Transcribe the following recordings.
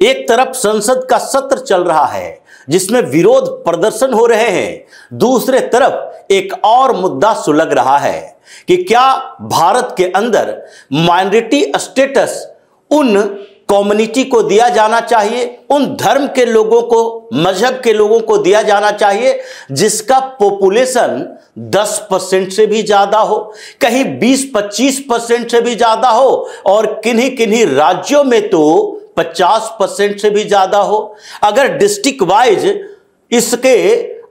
एक तरफ संसद का सत्र चल रहा है जिसमें विरोध प्रदर्शन हो रहे हैं, दूसरे तरफ एक और मुद्दा सुलग रहा है कि क्या भारत के अंदर माइनॉरिटी स्टेटस उन कम्युनिटी को दिया जाना चाहिए, उन धर्म के लोगों को, मजहब के लोगों को दिया जाना चाहिए जिसका पॉपुलेशन 10% से भी ज्यादा हो, कहीं 20-25% से भी ज्यादा हो और किन्हीं किन्हीं राज्यों में तो 50% से भी ज्यादा हो। अगर डिस्ट्रिक्ट वाइज इसके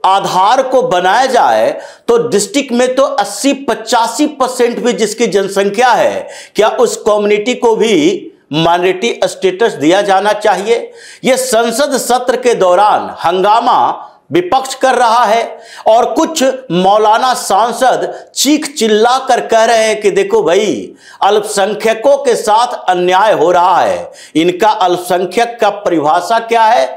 आधार को बनाया जाए तो डिस्ट्रिक्ट में तो 80-85% भी जिसकी जनसंख्या है, क्या उस कम्युनिटी को भी माइनॉरिटी स्टेटस दिया जाना चाहिए? यह संसद सत्र के दौरान हंगामा विपक्ष कर रहा है और कुछ मौलाना सांसद चीख चिल्ला कर कह रहे हैं कि देखो भाई, अल्पसंख्यकों के साथ अन्याय हो रहा है। इनका अल्पसंख्यक का परिभाषा क्या है?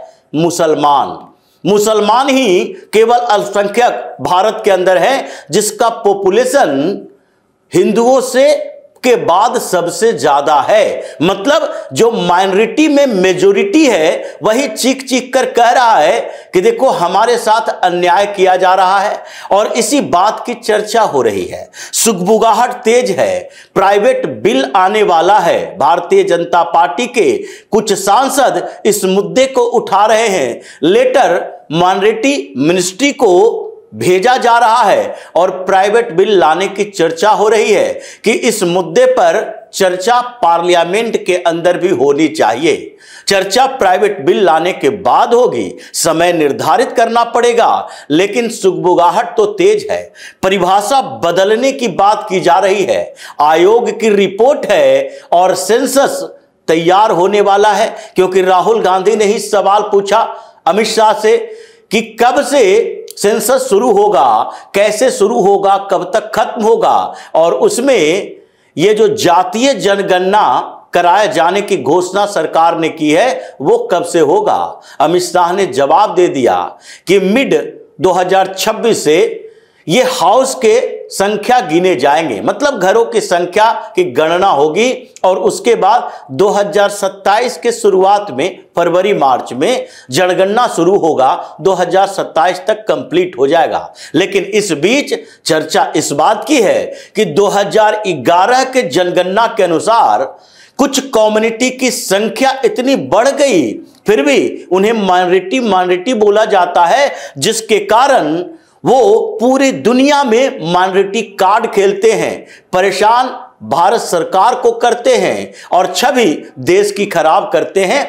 मुसलमान ही केवल अल्पसंख्यक भारत के अंदर है जिसका पॉपुलेशन हिंदुओं से के बाद सबसे ज्यादा है। मतलब जो माइनॉरिटी में मेजॉरिटी है वही चीख चीख कर कह रहा है कि देखो हमारे साथ अन्याय किया जा रहा है और इसी बात की चर्चा हो रही है। सुगबुगाहट तेज है, प्राइवेट बिल आने वाला है। भारतीय जनता पार्टी के कुछ सांसद इस मुद्दे को उठा रहे हैं। लेटर माइनॉरिटी मिनिस्ट्री को भेजा जा रहा है और प्राइवेट बिल लाने की चर्चा हो रही है कि इस मुद्दे पर चर्चा पार्लियामेंट के अंदर भी होनी चाहिए। चर्चा प्राइवेट बिल लाने के बाद होगी, समय निर्धारित करना पड़ेगा। लेकिन सुगबुगाहट तो तेज है, परिभाषा बदलने की बात की जा रही है। आयोग की रिपोर्ट है और सेंसस तैयार होने वाला है, क्योंकि राहुल गांधी ने ही सवाल पूछा अमित शाह से कि कब से सेंसस शुरू होगा, कैसे शुरू होगा, कब तक खत्म होगा, और उसमें ये जो जातीय जनगणना कराए जाने की घोषणा सरकार ने की है वो कब से होगा। अमित शाह ने जवाब दे दिया कि मिड 2026 से ये हाउस के संख्या गिने जाएंगे, मतलब घरों की संख्या की गणना होगी और उसके बाद 2027 के शुरुआत में फरवरी मार्च में जनगणना शुरू होगा, 2027 तक कंप्लीट हो जाएगा। लेकिन इस बीच चर्चा इस बात की है कि 2011 के जनगणना के अनुसार कुछ कम्युनिटी की संख्या इतनी बढ़ गई फिर भी उन्हें माइनॉरिटी बोला जाता है, जिसके कारण वो पूरी दुनिया में माइनॉरिटी कार्ड खेलते हैं, परेशान भारत सरकार को करते हैं और छवि देश की खराब करते हैं।